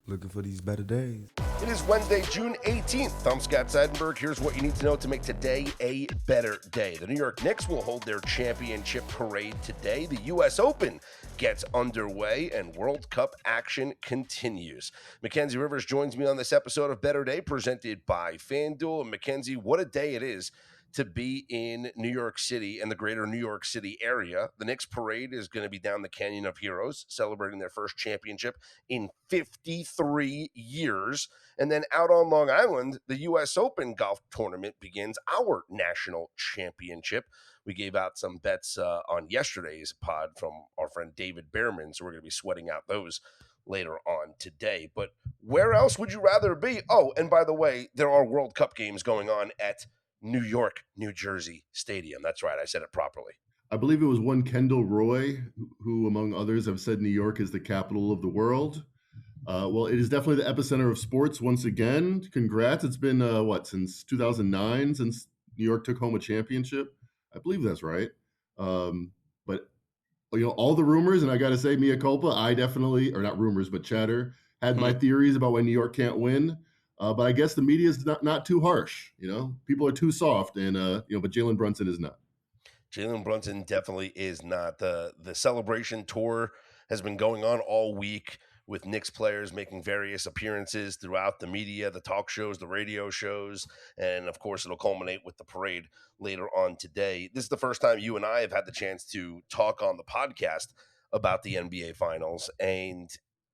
Looking for these better days. It is Wednesday, June 18th. I'm Scott Seidenberg. Here's what you need to know to make today a better day. The New York Knicks will hold their championship parade today. The U.S. Open gets underway and World Cup action continues. Mackenzie Rivers joins me on this episode of Better Day presented by FanDuel. And Mackenzie, what a day it is to be in New York City and the greater New York City area. The Knicks parade is going to be down the Canyon of Heroes, celebrating their first championship in 53 years. And then out on Long Island, the U.S. Open golf tournament begins, our national championship. We gave out some bets on yesterday's pod from our friend David Behrman, so we're going to be sweating out those later on today. But where else would you rather be? Oh, and by the way, there are World Cup games going on at New York, New Jersey Stadium. That's right. I said it properly. I believe it was one Kendall Roy, who, among others, have said New York is the capital of the world. Well, it is definitely the epicenter of sports once again. Congrats. It's been, since 2009, since New York took home a championship? I believe that's right. But, all the rumors, and I got to say, mea culpa, I definitely, or not rumors, but chatter, had my theories about why New York can't win. But I guess the media is not too harsh. People are too soft, and but Jalen Brunson is not. Jalen Brunson definitely is not. The celebration tour has been going on all week with Knicks players making various appearances throughout the media, the talk shows, the radio shows, and of course it'll culminate with the parade later on today. This is the first time you and I have had the chance to talk on the podcast about the NBA Finals, and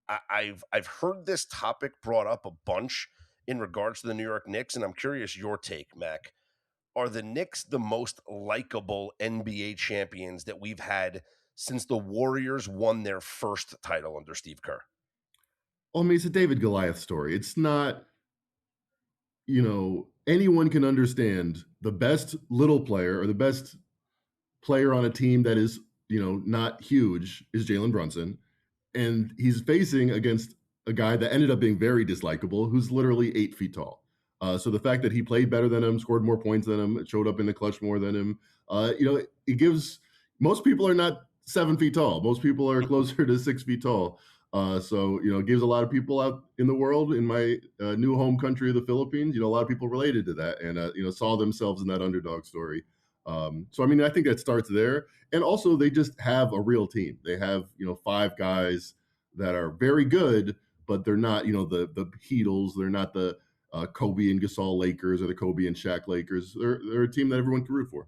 I've heard this topic brought up a bunch in regards to the New York Knicks, and I'm curious your take, Mac. Are the Knicks the most likable NBA champions that we've had since the Warriors won their first title under Steve Kerr? Well, I mean, it's a David Goliath story. It's not, anyone can understand the best little player or the best player on a team that is, not huge is Jalen Brunson. And he's facing against a guy that ended up being very dislikable, who's literally 8 feet tall. So the fact that he played better than him, scored more points than him, showed up in the clutch more than him, it gives – most people are not 7 feet tall. Most people are closer to 6 feet tall. So it gives a lot of people out in the world, in my new home country of the Philippines, a lot of people related to that and, saw themselves in that underdog story. So, I mean, I think that starts there. And also they just have a real team. They have, 5 guys that are very good, but they're not, the Heatles. They're not the Kobe and Gasol Lakers or the Kobe and Shaq Lakers. They're a team that everyone can root for.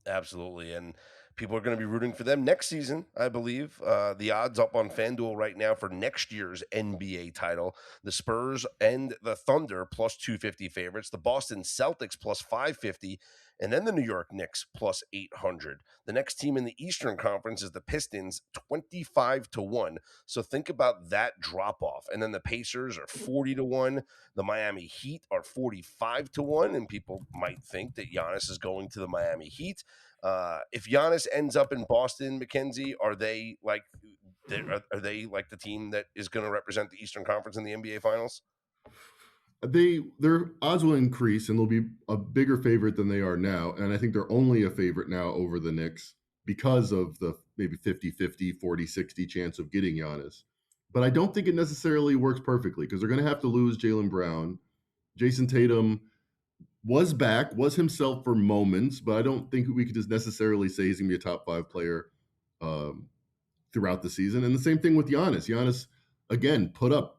Absolutely. And people are going to be rooting for them next season, I believe. The odds up on FanDuel right now for next year's NBA title. The Spurs and the Thunder plus 250 favorites. The Boston Celtics plus 550. And then the New York Knicks plus 800. The next team in the Eastern Conference is the Pistons, 25-1. So think about that drop off. And then the Pacers are 40-1. The Miami Heat are 45-1. And people might think that Giannis is going to the Miami Heat. If Giannis ends up in Boston, Mackenzie, are they like the team that is going to represent the Eastern Conference in the NBA Finals? Their odds will increase and they'll be a bigger favorite than they are now. And I think they're only a favorite now over the Knicks because of the maybe 50-50, 40-60 chance of getting Giannis. But I don't think it necessarily works perfectly because they're going to have to lose Jaylen Brown. Jason Tatum was back, was himself for moments, but I don't think we could just necessarily say he's going to be a top 5 player throughout the season. And the same thing with Giannis. Giannis, again, put up,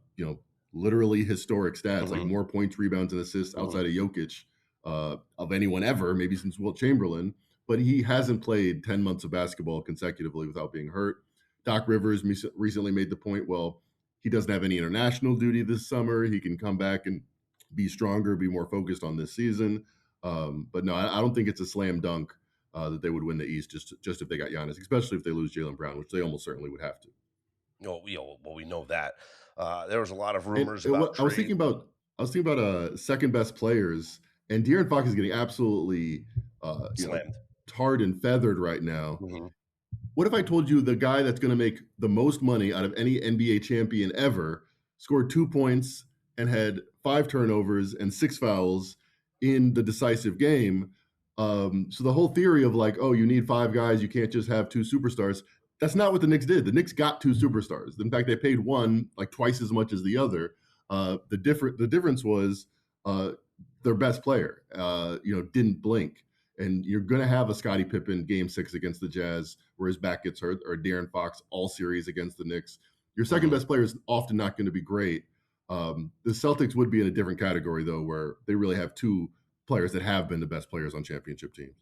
literally historic stats, like more points, rebounds, and assists outside of Jokic of anyone ever, maybe since Wilt Chamberlain. But he hasn't played 10 months of basketball consecutively without being hurt. Doc Rivers recently made the point, well, he doesn't have any international duty this summer. He can come back and be stronger, be more focused on this season. But no, I don't think it's a slam dunk that they would win the East just if they got Giannis, especially if they lose Jaylen Brown, which they almost certainly would have to. Well, we know that. There was a lot of rumors about I was thinking about second best players, and De'Aaron Fox is getting absolutely tarred and feathered right now. Mm-hmm. What if I told you the guy that's going to make the most money out of any NBA champion ever scored 2 points and had 5 turnovers and 6 fouls in the decisive game? So the whole theory of like, oh, you need 5 guys, you can't just have 2 superstars. That's not what the Knicks did. The Knicks got two superstars. In fact, they paid one like twice as much as the other. The difference was uh, their best player, didn't blink. And you're going to have a Scottie Pippen game six against the Jazz where his back gets hurt, or De'Aaron Fox all series against the Knicks. Your second Mhm. best player is often not going to be great. The Celtics would be in a different category though, where they really have two players that have been the best players on championship teams.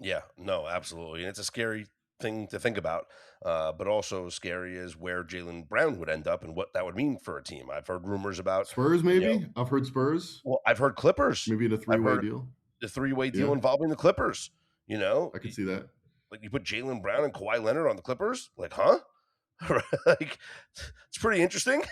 Yeah, no, absolutely, and it's a scary thing to think about, but also scary is where Jalen Brown would end up and what that would mean for a team. I've heard rumors about, Spurs, you know, maybe. I've heard Spurs, well, I've heard Clippers. maybe in a I've three-way heard deal. the three-way deal Yeah, involving the Clippers. You know, I could see that. like you put Jalen Brown and Kawhi Leonard on the Clippers, like, huh? Like it's pretty interesting,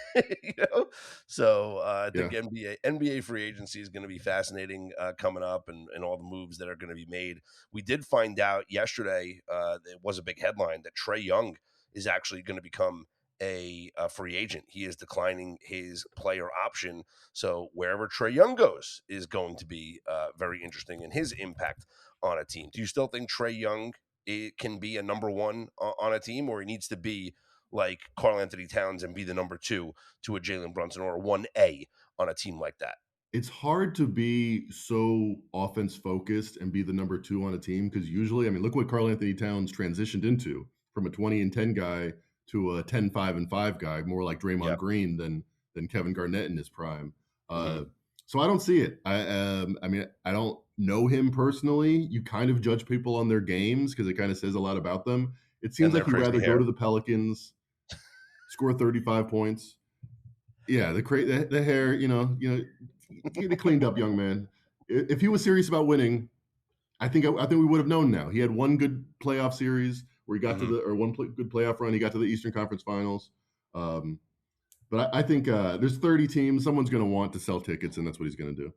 you know. So I think Yeah. NBA free agency is going to be fascinating coming up, and all the moves that are going to be made. We did find out yesterday. It was a big headline that Trey Young is actually going to become a free agent. He is declining his player option. So wherever Trey Young goes is going to be very interesting in his impact on a team. Do you still think Trey Young it can be a number one on a team, or he needs to be like Carl Anthony Towns and be the number two to a Jalen Brunson or a 1A on a team like that? It's hard to be so offense focused and be the number two on a team because usually, I mean, look what Carl Anthony Towns transitioned into from a 20 and 10 guy to a 10, 5, and 5 guy, more like Draymond Yep. Green than Kevin Garnett in his prime. Mhm. So I don't see it. I mean, I don't know him personally. You kind of judge people on their games because it kind of says a lot about them. It seems And like their he'd crazy rather go to hair. the Pelicans, score 35 points. Yeah, the hair, get it cleaned up, young man. If he was serious about winning, I think we would have known now. He had one good playoff series where he got to Mhm. the or good playoff run. He got to the Eastern Conference Finals. Um, but I think there's 30 teams. Someone's going to want to sell tickets, and that's what he's going to do.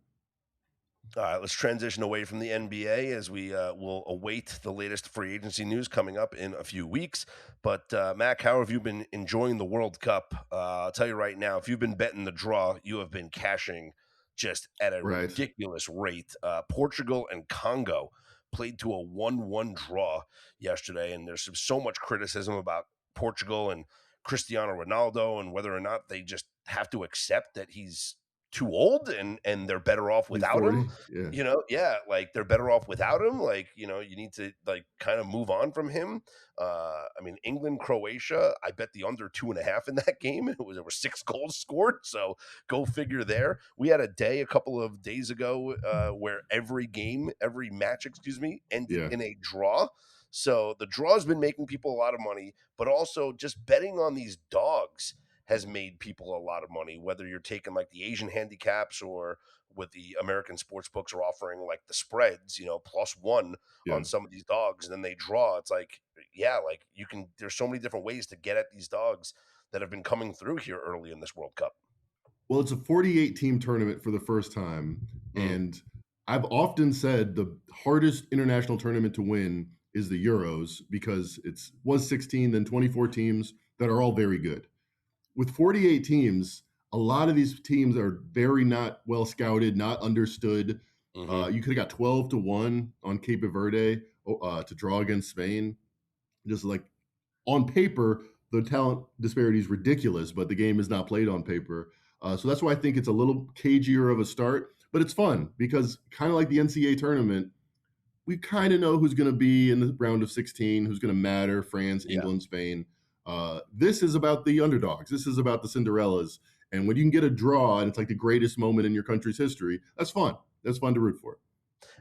All right, let's transition away from the NBA as we will await the latest free agency news coming up in a few weeks. But Mac, how have you been enjoying the World Cup? I'll tell you right now, if you've been betting the draw, you have been cashing just at a Right. ridiculous rate. Portugal and Congo played to a 1-1 draw yesterday, and there's so much criticism about Portugal and Cristiano Ronaldo and whether or not they just have to accept that he's too old and they're better off He's without him. 40. Yeah. Yeah, like they're better off without him. Like, you need to like kind of move on from him. I mean, England, Croatia, I bet the under 2.5 in that game. There were 6 goals scored. So go figure there. We had a couple of days ago, where every match, excuse me, ended Yeah. in a draw. So the draw has been making people a lot of money, but also just betting on these dogs has made people a lot of money, whether you're taking like the Asian handicaps or what the American sports books are offering, like the spreads, +1 on Yeah. some of these dogs, and then they draw. It's like, yeah, like there's so many different ways to get at these dogs that have been coming through here early in this World Cup. Well, it's a 48 team tournament for the first time. Mm, And I've often said the hardest international tournament to win is the Euros because was 16, then 24 teams that are all very good. With 48 teams, a lot of these teams are very not well scouted, not understood. hmm You could have got 12 to 1 on Cape Verde to draw against Spain. Just like on paper, the talent disparity is ridiculous, but the game is not played on paper. So that's why I think it's a little cagier of a start, but it's fun because kind of like the NCAA tournament, we kind of know who's going to be in the round of 16, who's going to matter France, Yeah. England, Spain. This is about the underdogs. This is about the Cinderellas. And when you can get a draw and it's like the greatest moment in your country's history, that's fun. That's fun to root for.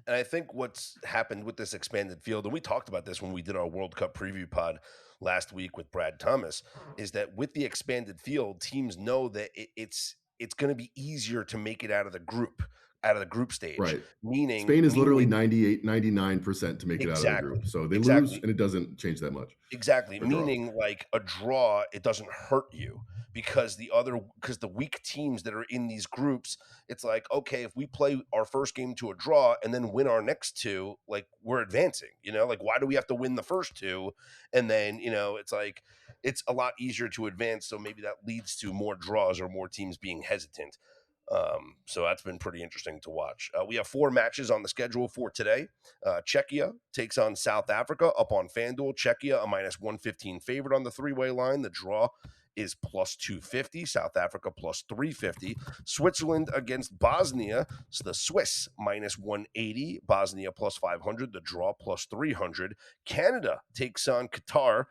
And I think what's happened with this expanded field, and we talked about this when we did our World Cup preview pod last week with Brad Thomas, is that with the expanded field, teams know that it's going to be easier to make it out of the group stage. Right. Meaning, Spain is literally meaning 98, 99% to make it out of the exactly, group. So they lose exactly. and it doesn't change that much. Exactly, A draw. meaning like a draw, it doesn't hurt you because the weak teams that are in these groups, it's like, okay, if we play our first game to a draw and then win our next two, like we're advancing, like why do we have to win the first two? And then, it's like it's a lot easier to advance, so maybe that leads to more draws or more teams being hesitant. So that's been pretty interesting to watch. We have 4 matches on the schedule for today. Czechia takes on South Africa up on FanDuel. Czechia, a minus 115 favorite on the three-way line. The draw is plus 250. South Africa plus 350. Switzerland against Bosnia. So the Swiss minus 180. Bosnia plus 500. The draw plus 300. Canada takes on Qatar.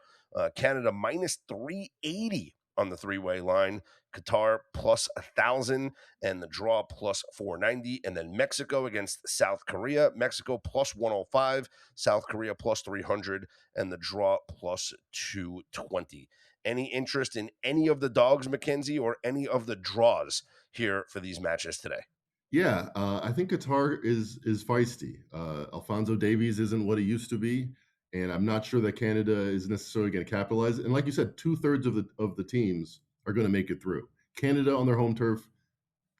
Canada minus 380 on the three-way line. Qatar plus 1,000 and the draw plus 490. And then Mexico against South Korea. Mexico plus 105. South Korea plus 300 and the draw plus 220. Any interest in any of the dogs, Mackenzie, or any of the draws here for these matches today? Yeah, I think Qatar is feisty. Alfonso Davies isn't what he used to be, and I'm not sure that Canada is necessarily going to capitalize. And like you said, 2/3 of the teams are going to make it through. Canada on their home turf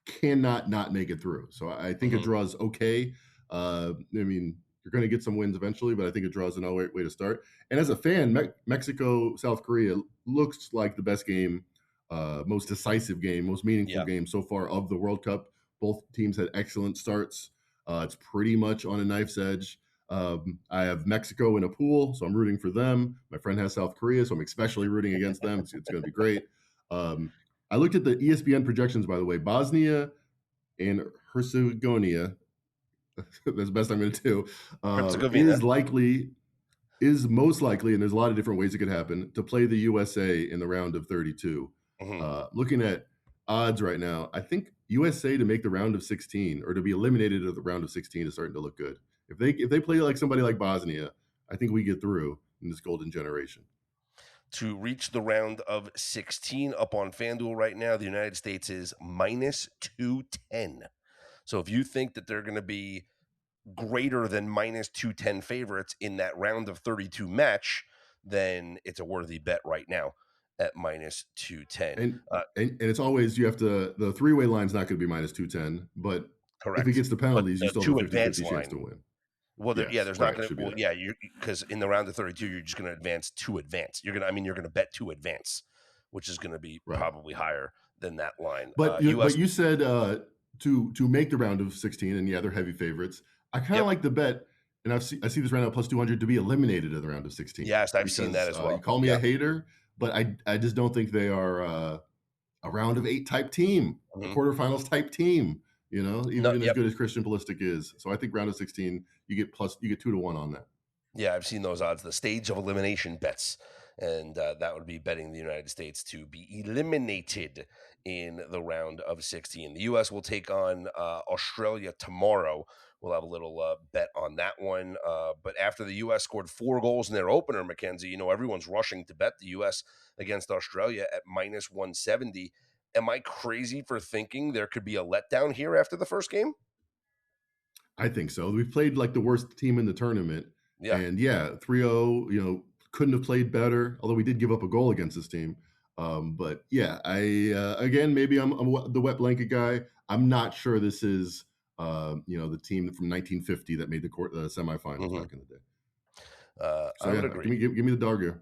cannot not make it through. So I think a draw is okay. I mean, you're going to get some wins eventually, but I think a draw is another way to start. And as a fan, Mexico, South Korea looks like the best game, most decisive game, most meaningful game so far of the World Cup. Both teams had excellent starts. It's pretty much on a knife's edge. I have Mexico in a pool, so I'm rooting for them. My friend has South Korea, so I'm especially rooting against them. It's going to be great. I looked at the ESPN projections, by the way. Bosnia and Herzegovina, that's the best I'm going to do, is most likely, and there's a lot of different ways it could happen, to play the USA in the round of 32. Looking at odds right now, I think USA to make the round of 16 or to be eliminated of the round of 16 is starting to look good. If they play like somebody like Bosnia, I think we get through in this golden generation. To reach the round of 16 up on FanDuel right now, the United States is minus 210. So if you think that they're going to be greater than minus 210 favorites in that round of 32 match, then it's a worthy bet right now at minus 210. And it's always, you have to, the three-way line's not going to be minus 210, but correct. If it gets the penalties, you still have a 50-50 chance to win. Well, there's not going to. Well, yeah, because in the round of 32, you're just going to advance to advance. You're going to bet to advance, which is going to be probably higher than that line. But you said to make the round of 16, and they're heavy favorites. I kind of like the bet, and I see this right now plus 200 to be eliminated in the round of 16. Yes, I've seen that as well. You call me a hater, but I just don't think they are a round of 8 type team, a quarterfinals type team. Even as good as Christian Pulisic is. So I think round of 16, you get 2-1 on that. Yeah, I've seen those odds, the stage of elimination bets. And that would be betting the United States to be eliminated in the round of 16. The U.S. will take on Australia tomorrow. We'll have a little bet on that one. But after the U.S. scored 4 goals in their opener, Mackenzie, everyone's rushing to bet the U.S. against Australia at minus 170. Am I crazy for thinking there could be a letdown here after the first game? I think so. We played like the worst team in the tournament. Yeah. And 3-0, couldn't have played better, although we did give up a goal against this team. But again, maybe I'm the wet blanket guy. I'm not sure this is, the team from 1950 that made the semifinals back in the day. I would agree. Give me the dog here.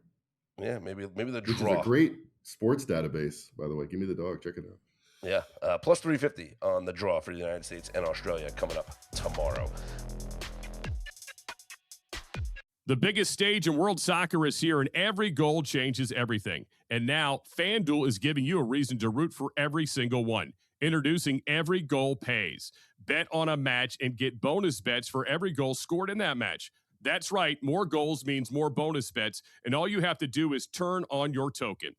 Yeah, maybe the draw. Which is a great sports database, by the way. Give me the dog. Check it out. Yeah, plus 350 on the draw for the United States and Australia coming up tomorrow. The biggest stage in world soccer is here, and every goal changes everything. And now, FanDuel is giving you a reason to root for every single one. Introducing Every Goal Pays. Bet on a match and get bonus bets for every goal scored in that match. That's right, more goals means more bonus bets, and all you have to do is turn on your token.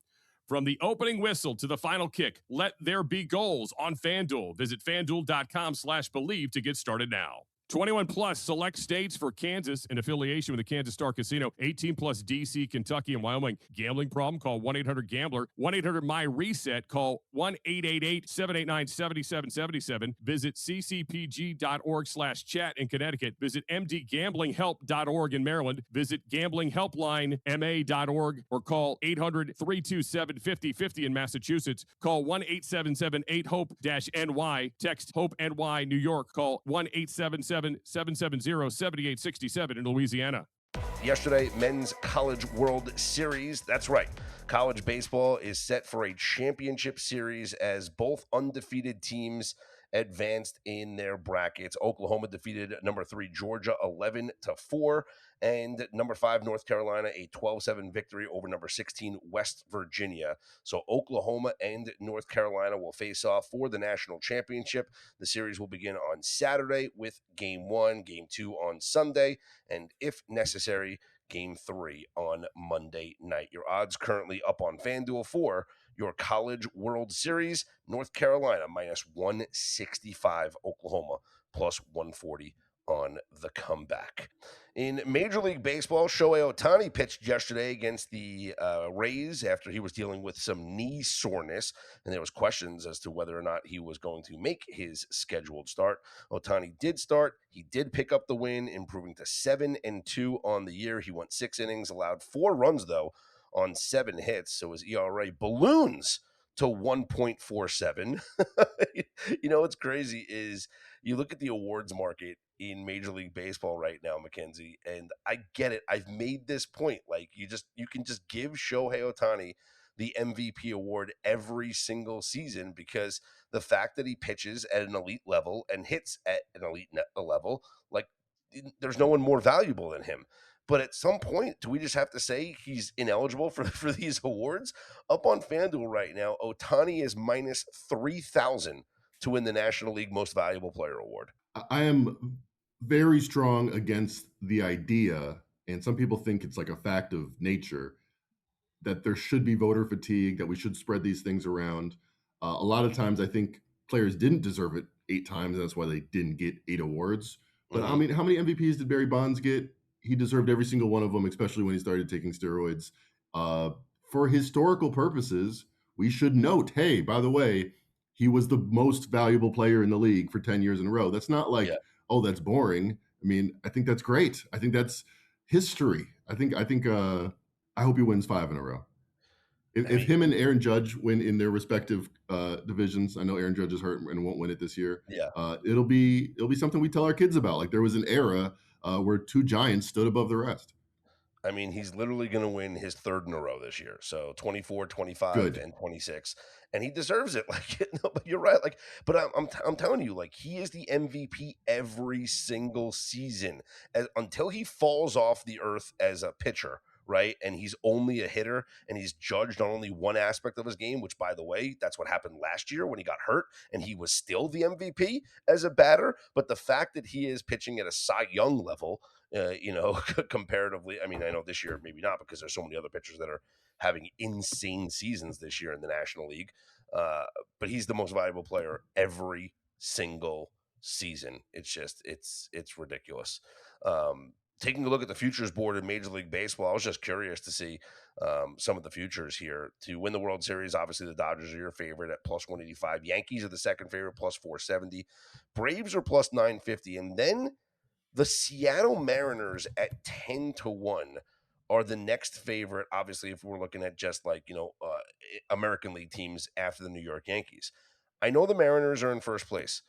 From the opening whistle to the final kick, let there be goals on FanDuel. Visit FanDuel.com/believe to get started now. 21 plus select states for Kansas in affiliation with the Kansas Star Casino. 18 plus DC, Kentucky, and Wyoming. Gambling problem? Call 1-800-GAMBLER. 1-800-MY-RESET. Call 1-888-789-7777. Visit ccpg.org/chat in Connecticut. Visit mdgamblinghelp.org in Maryland. Visit gamblinghelplinema.org or call 800-327-5050 in Massachusetts. Call 1-877-8-HOPE-NY. Text HOPE-NY New York. Call 1-877-770-7867 in Louisiana. Yesterday, Men's College World Series. That's right. College baseball is set for a championship series as both undefeated teams advanced in their brackets. Oklahoma defeated number 3 Georgia 11-4, and number 5 North Carolina a 12-7 victory over number 16 West Virginia. So Oklahoma and North Carolina will face off for the national championship. The series will begin on Saturday with game 1, game 2 on Sunday, and if necessary, game 3 on Monday night. Your odds currently up on FanDuel for your College World Series: North Carolina minus 165, Oklahoma plus 140 on the comeback. In Major League Baseball, Shohei Ohtani pitched yesterday against the Rays after he was dealing with some knee soreness, and there was questions as to whether or not he was going to make his scheduled start. Ohtani did start. He did pick up the win, improving to 7-2 on the year. He went 6 innings, allowed 4 runs, though, on 7 hits, so his ERA balloons to 1.47. You know what's crazy is you look at the awards market in Major League Baseball right now, Mackenzie, and I get it. I've made this point. Like you can just give Shohei Ohtani the MVP award every single season because the fact that he pitches at an elite level and hits at an elite level, like there's no one more valuable than him. But at some point, do we just have to say he's ineligible for these awards? Up on FanDuel right now, Ohtani is minus 3,000 to win the National League Most Valuable Player award. I am very strong against the idea, and some people think it's like a fact of nature, that there should be voter fatigue, that we should spread these things around. A lot of times, I think players didn't deserve it 8 times, and that's why they didn't get 8 awards. But I mean, how many MVPs did Barry Bonds get? He deserved every single one of them, especially when he started taking steroids. For historical purposes, we should note, hey, by the way, he was the most valuable player in the league for 10 years in a row. That's not like, Yeah. oh, that's boring. I mean, I think that's great. I think that's history. I hope he wins 5 in a row. If him and Aaron Judge win in their respective divisions, I know Aaron Judge is hurt and won't win it this year. Yeah. It'll be something we tell our kids about. Like there was an era where 2 giants stood above the rest. I mean, he's literally going to win his 3rd in a row this year. So 24, 25, Good. and 26. And he deserves it. Like, no, but you're right. Like, but I'm telling you, like, he is the MVP every single season until he falls off the earth as a pitcher, right? And he's only a hitter, and he's judged on only one aspect of his game, which, by the way, that's what happened last year when he got hurt, and he was still the MVP as a batter. But the fact that he is pitching at a Cy Young level, comparatively, I mean, I know this year maybe not because there's so many other pitchers that are having insane seasons this year in the National League. But he's the most valuable player every single season. It's ridiculous. Taking a look at the futures board in Major League Baseball, I was just curious to see some of the futures here. To win the World Series, obviously the Dodgers are your favorite at plus 185. Yankees are the second favorite, plus 470. Braves are plus 950. And then the Seattle Mariners at 10-1 are the next favorite, obviously, if we're looking at just like, American League teams after the New York Yankees. I know the Mariners are in first place,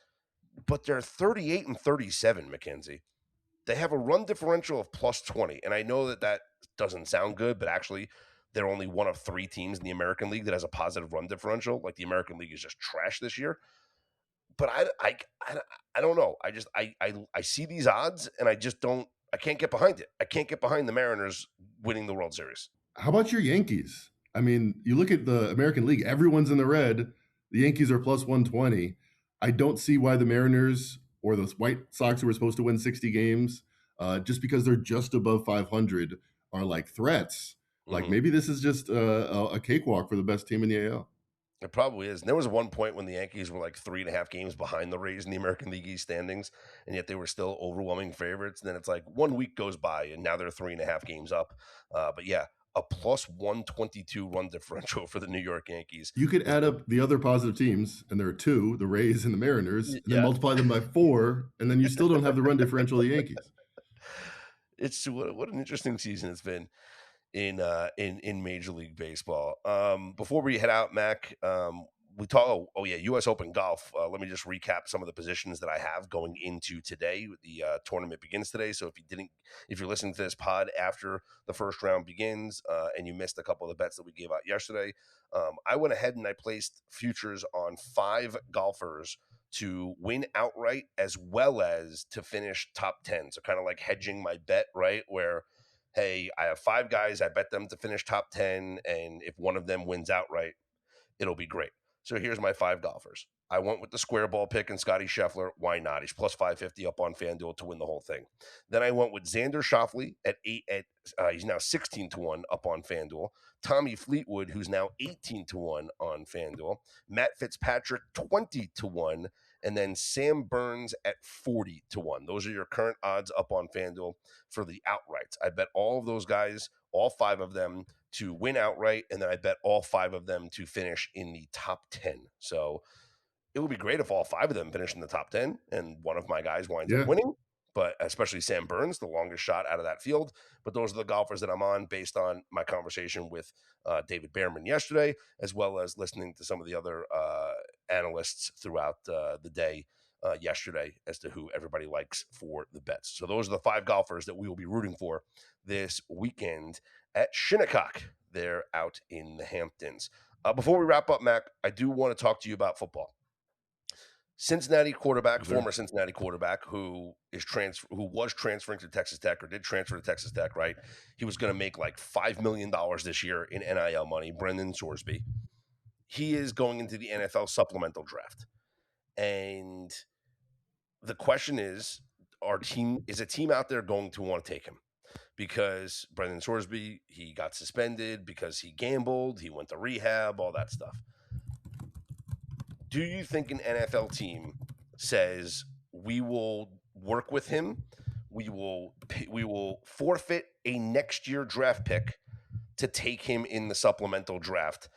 but they're 38-37, Mackenzie. They have a run differential of plus 20, and I know that doesn't sound good, but actually they're only one of 3 teams in the American League that has a positive run differential. Like the American League is just trash this year. But I don't know. I see these odds and I can't get behind it. I can't get behind the Mariners winning the World Series. How about your Yankees? I mean, you look at the American League, everyone's in the red. The Yankees are plus 120. I don't see why the Mariners or the White Sox, who were supposed to win 60 games, just because they're just above 500, are like threats. Like maybe this is just a cakewalk for the best team in the AL. It probably is. And there was one point when the Yankees were like 3.5 games behind the Rays in the American League East standings, and yet they were still overwhelming favorites. And then it's like 1 week goes by, and now they're 3.5 games up. But yeah, a plus 122 run differential for the New York Yankees. You could add up the other positive teams, and there are 2, the Rays and the Mariners, and then multiply them by 4, and then you still don't have the run differential of the Yankees. It's what an interesting season it's been in Major League Baseball. Before we head out, Mac, we talk. Oh yeah, U.S. Open golf. Let me just recap some of the positions that I have going into today. The tournament begins today, so if you're listening to this pod after the first round begins and you missed a couple of the bets that we gave out yesterday, I went ahead and I placed futures on 5 golfers to win outright as well as to finish top 10. So kind of like hedging my bet, right? Where, hey, I have 5 guys, I bet them to finish top 10, and if one of them wins outright, it'll be great. So here's my 5 golfers. I went with the square ball pick and Scotty Scheffler. Why not? He's plus 550 up on FanDuel to win the whole thing. Then I went with Xander Schauffele at 8. He's now 16-1 up on FanDuel. Tommy Fleetwood, who's now 18-1 on FanDuel. Matt Fitzpatrick 20-1, and then Sam Burns at 40-1. Those are your current odds up on FanDuel for the outrights. I bet all of those guys, all 5 of them, to win outright, and then I bet all 5 of them to finish in the top 10. So it would be great if all 5 of them finish in the top 10 and one of my guys winds up winning, but especially Sam Burns, the longest shot out of that field. But those are the golfers that I'm on based on my conversation with David Behrman yesterday, as well as listening to some of the other analysts throughout the day yesterday as to who everybody likes for the bets. So those are the 5 golfers that we will be rooting for this weekend at Shinnecock. They're out in the Hamptons. Before we wrap up, Mac, I do want to talk to you about football. Cincinnati quarterback, former Cincinnati quarterback, who was transferring to Texas Tech or did transfer to Texas Tech, right? He was going to make like $5 million this year in NIL money, Brendan Sorsby. He is going into the NFL supplemental draft. And the question is a team out there going to want to take him? Because Brendan Sorsby, he got suspended because he gambled, he went to rehab, all that stuff. Do you think an NFL team says, we will work with him, we will forfeit a next year draft pick to take him in the supplemental draft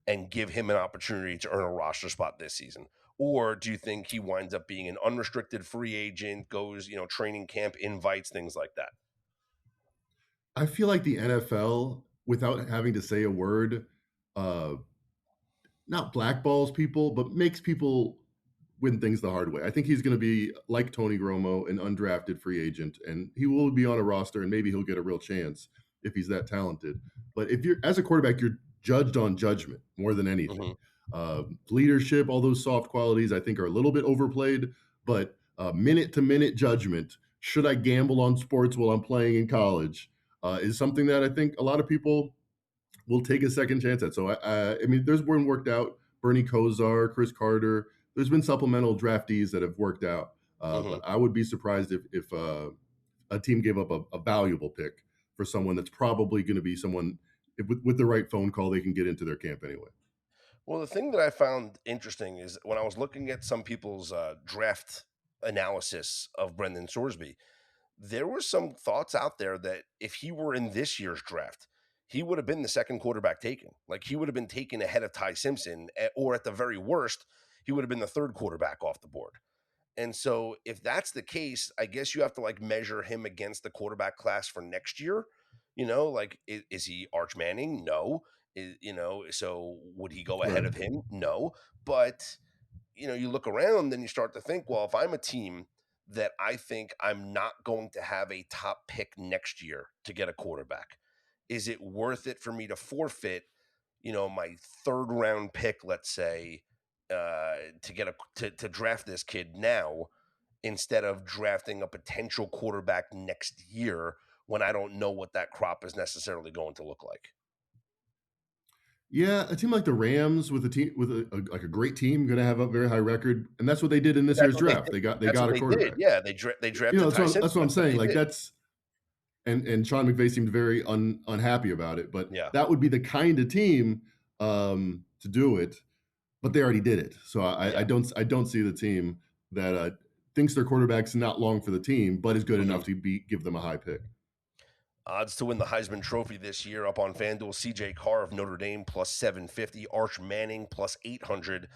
and give him an opportunity to earn a roster spot this season? Or do you think he winds up being an unrestricted free agent, goes, training camp invites, things like that? I feel like the NFL, without having to say a word, not blackballs people, but makes people win things the hard way. I think he's going to be like Tony Romo, an undrafted free agent, and he will be on a roster, and maybe he'll get a real chance if he's that talented. But if you're, as a quarterback, you're judged on judgment more than anything. Leadership, all those soft qualities, I think are a little bit overplayed, but minute-to-minute judgment, should I gamble on sports while I'm playing in college, is something that I think a lot of people will take a second chance at. So, I mean, there's one worked out. Bernie Kosar, Chris Carter. There's been supplemental draftees that have worked out. But I would be surprised if a team gave up a valuable pick for someone that's probably going to be someone with the right phone call they can get into their camp anyway. Well, the thing that I found interesting is when I was looking at some people's draft analysis of Brendan Sorsby, there were some thoughts out there that if he were in this year's draft, he would have been the second quarterback taken. Like he would have been taken ahead of Ty Simpson, or at the very worst, he would have been the third quarterback off the board. And so if that's the case, I guess you have to like measure him against the quarterback class for next year. Like is he Arch Manning? No. So would he go ahead of him? No. But you look around and you start to think, well, if I'm a team that I think I'm not going to have a top pick next year to get a quarterback, is it worth it for me to forfeit, my third round pick, let's say, to draft this kid now instead of drafting a potential quarterback next year when I don't know what that crop is necessarily going to look like? Yeah, a team like the Rams with a great team going to have a very high record, and that's what they did in this year's draft. They got a quarterback. Yeah, they drafted. That's what I'm saying. Like that's and Sean McVay seemed very unhappy about it, but that would be the kind of team to do it. But they already did it, so I don't see the team that thinks their quarterback's not long for the team, but is good enough to give them a high pick. Odds to win the Heisman Trophy this year up on FanDuel: C.J. Carr of Notre Dame plus 750, Arch Manning plus 800,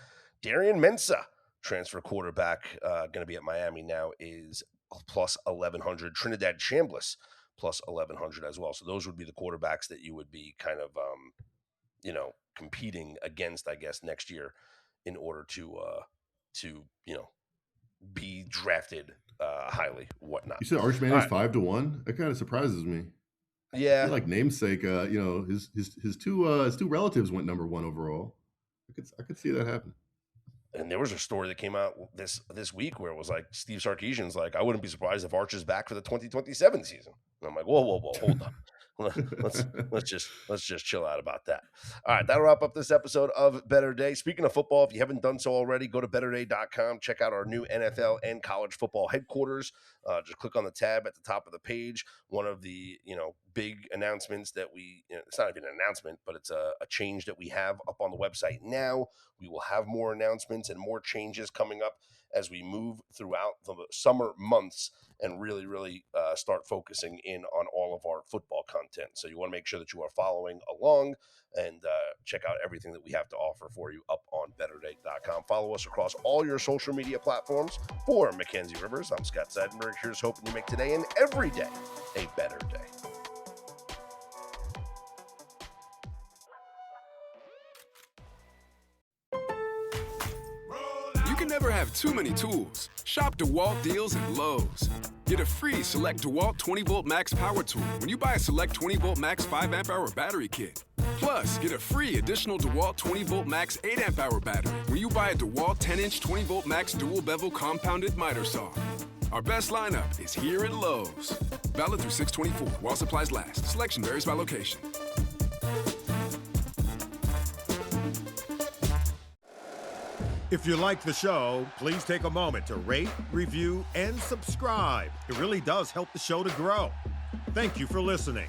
Darian Mensah, transfer quarterback, going to be at Miami now, is plus 1100, Trinidad Chambliss plus 1100 as well. So those would be the quarterbacks that you would be kind of, competing against, I guess, next year in order to be drafted highly, whatnot. You said Arch Manning's 5-1. That kind of surprises me. I Yeah, feel like namesake. His two relatives went number 1 overall. I could see that happen. and there was a story that came out this week where it was like Steve Sarkisian's like, I wouldn't be surprised if Arch is back for the 2027 season. And I'm like, whoa, hold up. let's just chill out about that. All right, that'll wrap up this episode of Better Day. Speaking of football, if you haven't done so already, go to betterday.com. Check out our new NFL and college football headquarters. Just click on the tab at the top of the page. One of the big announcements that it's not even an announcement, but it's a change that we have up on the website now. We will have more announcements and more changes coming up as we move throughout the summer months and really start focusing in on all of our football content. So you want to make sure that you are following along and check out everything that we have to offer for you up on betterday.com. Follow us across all your social media platforms. For Mackenzie Rivers, I'm Scott Seidenberg. Here's hoping you make today and every day a better day. You can never have too many tools. Shop DeWalt deals at Lowe's. Get a free Select DeWalt 20-Volt Max Power Tool when you buy a Select 20-Volt Max 5-amp-hour battery kit. Plus, get a free additional DeWalt 20-Volt Max 8-amp-hour battery when you buy a DeWalt 10-inch 20-Volt Max dual-bevel compounded miter saw. Our best lineup is here at Lowe's. Valid through 6/24 while supplies last. Selection varies by location. If you like the show, please take a moment to rate, review, and subscribe. It really does help the show to grow. Thank you for listening.